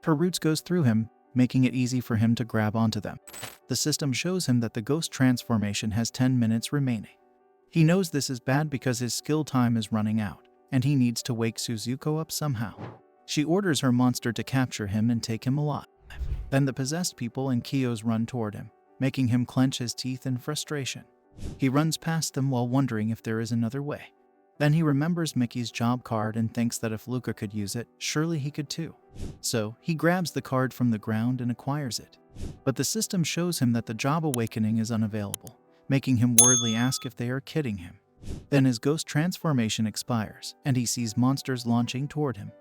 Her roots goes through him, making it easy for him to grab onto them. The system shows him that the ghost transformation has 10 minutes remaining. He knows this is bad because his skill time is running out, and he needs to wake Suzuko up somehow. She orders her monster to capture him and take him alive. Then the possessed people and Kiyos run toward him, making him clench his teeth in frustration. He runs past them while wondering if there is another way. Then he remembers Mickey's job card and thinks that if Luca could use it, surely he could too. So, he grabs the card from the ground and acquires it. But the system shows him that the job awakening is unavailable, making him worriedly ask if they are kidding him. Then his ghost transformation expires, and he sees monsters launching toward him.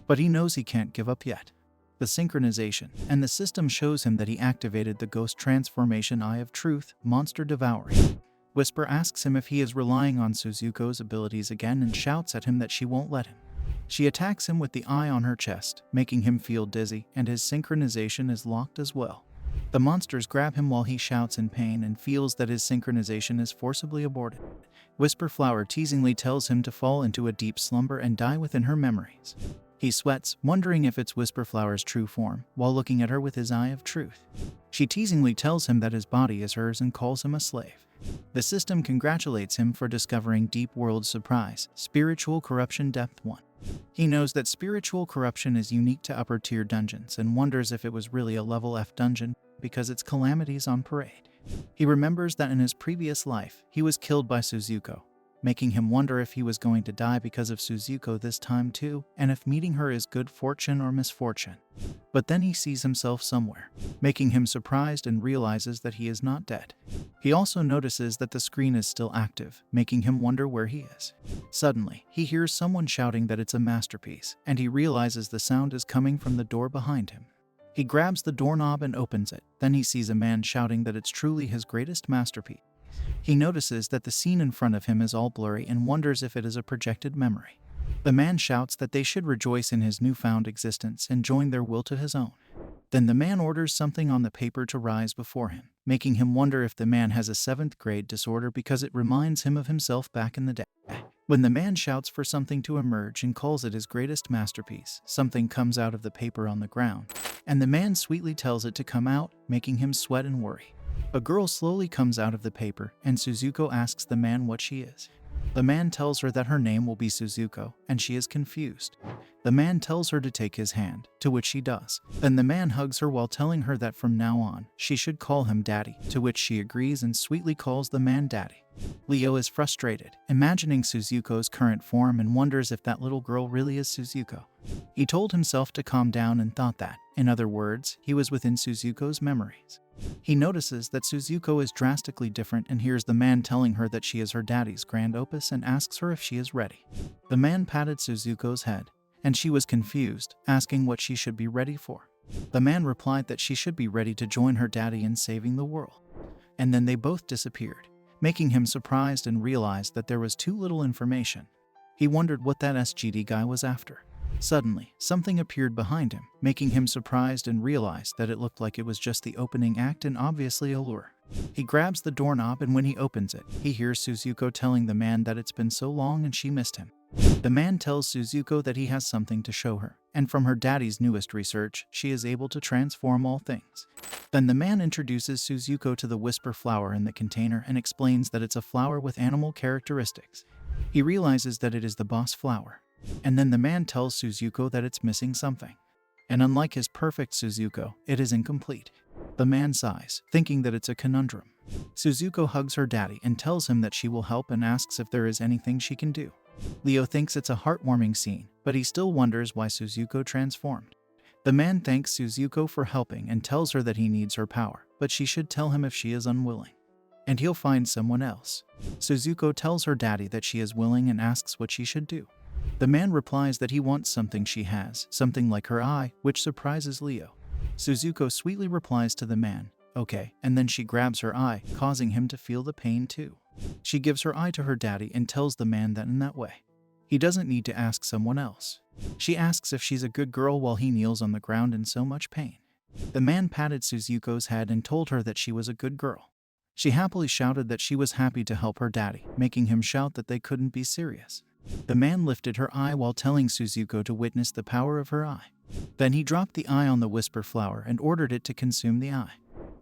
But he knows he can't give up yet. The synchronization, and the system shows him that he activated the ghost transformation Eye of Truth, monster devouring. Whisper asks him if he is relying on Suzuko's abilities again and shouts at him that she won't let him. She attacks him with the eye on her chest, making him feel dizzy, and his synchronization is locked as well. The monsters grab him while he shouts in pain and feels that his synchronization is forcibly aborted. Whisper Flower teasingly tells him to fall into a deep slumber and die within her memories. He sweats, wondering if it's Whisper Flower's true form, while looking at her with his Eye of Truth. She teasingly tells him that his body is hers and calls him a slave. The system congratulates him for discovering Deep World Surprise, Spiritual Corruption Depth 1. He knows that spiritual corruption is unique to upper tier dungeons and wonders if it was really a level F dungeon because its calamities on parade. He remembers that in his previous life, he was killed by Suzuko, making him wonder if he was going to die because of Suzuko this time too, and if meeting her is good fortune or misfortune. But then he sees himself somewhere, making him surprised and realizes that he is not dead. He also notices that the screen is still active, making him wonder where he is. Suddenly, he hears someone shouting that it's a masterpiece, and he realizes the sound is coming from the door behind him. He grabs the doorknob and opens it. Then he sees a man shouting that it's truly his greatest masterpiece. He notices that the scene in front of him is all blurry and wonders if it is a projected memory. The man shouts that they should rejoice in his newfound existence and join their will to his own. Then the man orders something on the paper to rise before him, making him wonder if the man has a 7th grade disorder because it reminds him of himself back in the day. When the man shouts for something to emerge and calls it his greatest masterpiece, something comes out of the paper on the ground, and the man sweetly tells it to come out, making him sweat and worry. A girl slowly comes out of the paper, and Suzuko asks the man what she is. The man tells her that her name will be Suzuko, and she is confused. The man tells her to take his hand, to which she does. Then the man hugs her while telling her that from now on, she should call him Daddy, to which she agrees and sweetly calls the man Daddy. Leo is frustrated, imagining Suzuko's current form and wonders if that little girl really is Suzuko. He told himself to calm down and thought that, in other words, he was within Suzuko's memories. He notices that Suzuko is drastically different and hears the man telling her that she is her daddy's grand opus and asks her if she is ready. The man patted Suzuko's head, and she was confused, asking what she should be ready for. The man replied that she should be ready to join her daddy in saving the world. And then they both disappeared, making him surprised and realized that there was too little information. He wondered what that SGD guy was after. Suddenly, something appeared behind him, making him surprised and realized that it looked like it was just the opening act and obviously a lure. He grabs the doorknob and when he opens it, he hears Suzuko telling the man that it's been so long and she missed him. The man tells Suzuko that he has something to show her, and from her daddy's newest research, she is able to transform all things. Then the man introduces Suzuko to the Whisper Flower in the container and explains that it's a flower with animal characteristics. He realizes that it is the boss flower. And then the man tells Suzuko that it's missing something. And unlike his perfect Suzuko, it is incomplete. The man sighs, thinking that it's a conundrum. Suzuko hugs her daddy and tells him that she will help and asks if there is anything she can do. Leo thinks it's a heartwarming scene, but he still wonders why Suzuko transformed. The man thanks Suzuko for helping and tells her that he needs her power, but she should tell him if she is unwilling. And he'll find someone else. Suzuko tells her daddy that she is willing and asks what she should do. The man replies that he wants something she has, something like her eye, which surprises Leo. Suzuko sweetly replies to the man, okay, and then she grabs her eye, causing him to feel the pain too. She gives her eye to her daddy and tells the man that in that way, he doesn't need to ask someone else. She asks if she's a good girl while he kneels on the ground in so much pain. The man patted Suzuko's head and told her that she was a good girl. She happily shouted that she was happy to help her daddy, making him shout that they couldn't be serious. The man lifted her eye while telling Suzuko to witness the power of her eye. Then he dropped the eye on the whisper flower and ordered it to consume the eye.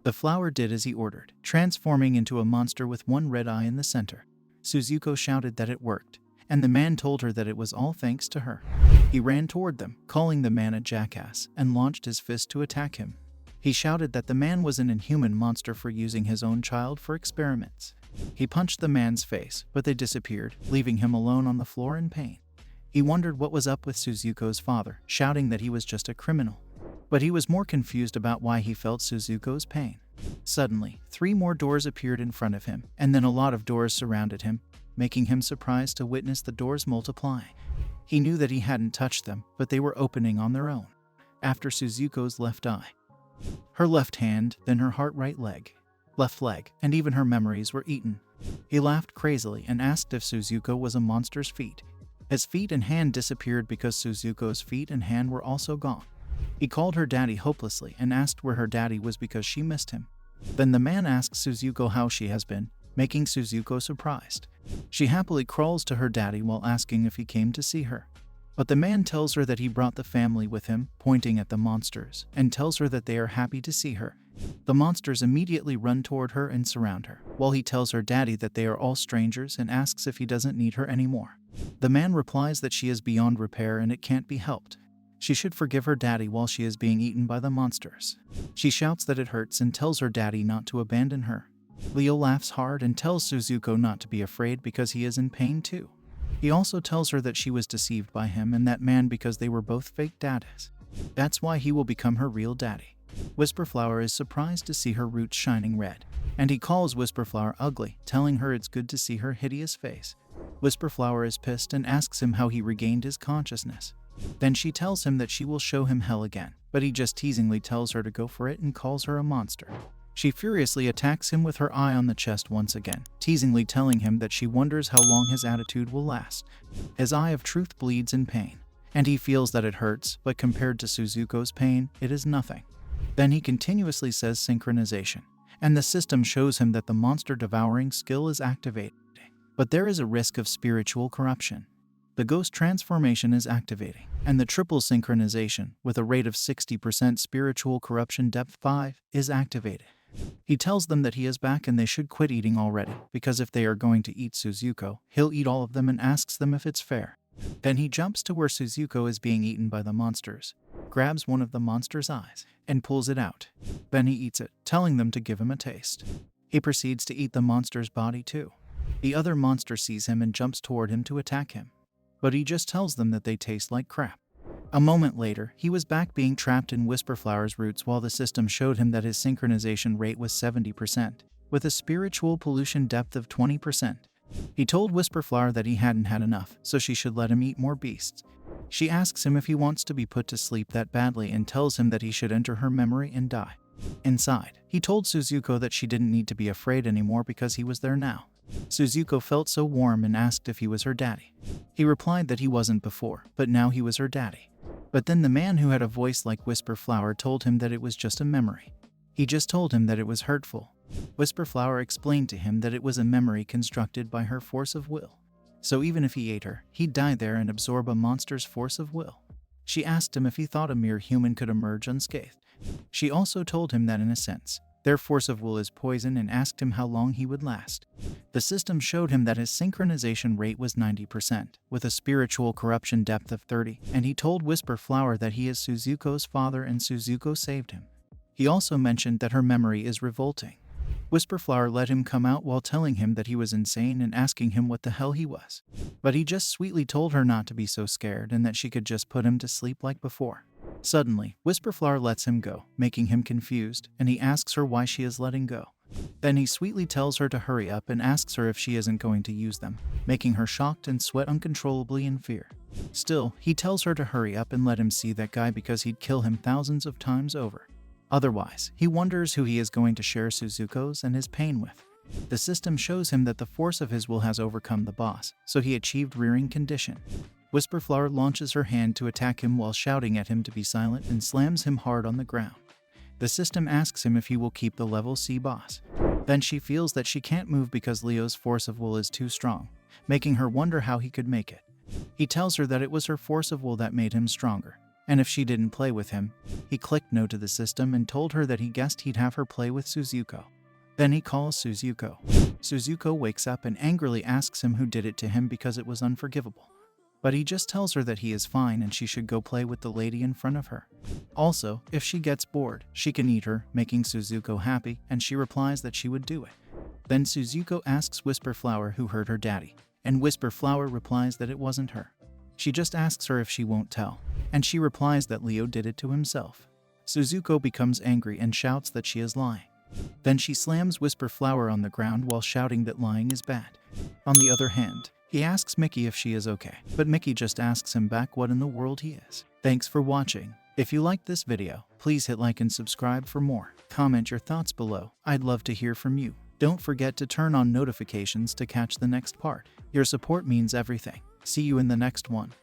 The flower did as he ordered, transforming into a monster with one red eye in the center. Suzuko shouted that it worked, and the man told her that it was all thanks to her. He ran toward them, calling the man a jackass, and launched his fist to attack him. He shouted that the man was an inhuman monster for using his own child for experiments. He punched the man's face, but they disappeared, leaving him alone on the floor in pain. He wondered what was up with Suzuko's father, shouting that he was just a criminal. But he was more confused about why he felt Suzuko's pain. Suddenly, 3 more doors appeared in front of him, and then a lot of doors surrounded him, making him surprised to witness the doors multiplying. He knew that he hadn't touched them, but they were opening on their own. After Suzuko's left eye, her left hand, then her right leg, left leg, and even her memories were eaten. He laughed crazily and asked if Suzuko was a monster's feet. His feet and hand disappeared because Suzuko's feet and hand were also gone. He called her daddy hopelessly and asked where her daddy was because she missed him. Then the man asked Suzuko how she has been, making Suzuko surprised. She happily crawls to her daddy while asking if he came to see her. But the man tells her that he brought the family with him, pointing at the monsters, and tells her that they are happy to see her. The monsters immediately run toward her and surround her, while he tells her daddy that they are all strangers and asks if he doesn't need her anymore. The man replies that she is beyond repair and it can't be helped. She should forgive her daddy while she is being eaten by the monsters. She shouts that it hurts and tells her daddy not to abandon her. Leo laughs hard and tells Suzuko not to be afraid because he is in pain too. He also tells her that she was deceived by him and that man because they were both fake daddies. That's why he will become her real daddy. Whisperflower is surprised to see her roots shining red, and he calls Whisperflower ugly, telling her it's good to see her hideous face. Whisperflower is pissed and asks him how he regained his consciousness. Then she tells him that she will show him hell again, but he just teasingly tells her to go for it and calls her a monster. She furiously attacks him with her eye on the chest once again, teasingly telling him that she wonders how long his attitude will last. His eye of truth bleeds in pain, and he feels that it hurts, but compared to Suzuko's pain, it is nothing. Then he continuously says synchronization, and the system shows him that the monster devouring skill is activated. But there is a risk of spiritual corruption. The ghost transformation is activating, and the triple synchronization, with a rate of 60% spiritual corruption depth 5, is activated. He tells them that he is back and they should quit eating already, because if they are going to eat Suzuko, he'll eat all of them and asks them if it's fair. Then he jumps to where Suzuko is being eaten by the monsters, grabs one of the monster's eyes, and pulls it out. Then he eats it, telling them to give him a taste. He proceeds to eat the monster's body too. The other monster sees him and jumps toward him to attack him, but he just tells them that they taste like crap. A moment later, he was back being trapped in Whisperflower's roots while the system showed him that his synchronization rate was 70%, with a spiritual pollution depth of 20%. He told Whisperflower that he hadn't had enough, so she should let him eat more beasts. She asks him if he wants to be put to sleep that badly and tells him that he should enter her memory and die. Inside, he told Suzuko that she didn't need to be afraid anymore because he was there now. Suzuko felt so warm and asked if he was her daddy. He replied that he wasn't before, but now he was her daddy. But then the man who had a voice like Whisperflower told him that it was just a memory. He just told him that it was hurtful. Whisperflower explained to him that it was a memory constructed by her force of will. So even if he ate her, he'd die there and absorb a monster's force of will. She asked him if he thought a mere human could emerge unscathed. She also told him that in a sense, their force of will is poison and asked him how long he would last. The system showed him that his synchronization rate was 90%, with a spiritual corruption depth of 30, and he told Whisperflower that he is Suzuko's father and Suzuko saved him. He also mentioned that her memory is revolting. Whisperflower let him come out while telling him that he was insane and asking him what the hell he was. But he just sweetly told her not to be so scared and that she could just put him to sleep like before. Suddenly, Whisperflower lets him go, making him confused, and he asks her why she is letting go. Then he sweetly tells her to hurry up and asks her if she isn't going to use them, making her shocked and sweat uncontrollably in fear. Still, he tells her to hurry up and let him see that guy because he'd kill him thousands of times over. Otherwise, he wonders who he is going to share Suzuko's and his pain with. The system shows him that the force of his will has overcome the boss, so he achieved rearing condition. Whisperflower launches her hand to attack him while shouting at him to be silent and slams him hard on the ground. The system asks him if he will keep the level C boss. Then she feels that she can't move because Leo's force of will is too strong, making her wonder how he could make it. He tells her that it was her force of will that made him stronger, and if she didn't play with him. He clicked no to the system and told her that he guessed he'd have her play with Suzuko. Then he calls Suzuko. Suzuko wakes up and angrily asks him who did it to him because it was unforgivable. But he just tells her that he is fine and she should go play with the lady in front of her. Also, if she gets bored, she can eat her, making Suzuko happy, and she replies that she would do it. Then Suzuko asks Whisper Flower who hurt her daddy, and Whisper Flower replies that it wasn't her. She just asks her if she won't tell, and she replies that Leo did it to himself. Suzuko becomes angry and shouts that she is lying. Then she slams Whisper Flower on the ground while shouting that lying is bad. On the other hand, he asks Mickey if she is okay, but Mickey just asks him back what in the world he is. Thanks for watching. If you liked this video, please hit like and subscribe for more. Comment your thoughts below. I'd love to hear from you. Don't forget to turn on notifications to catch the next part. Your support means everything. See you in the next one.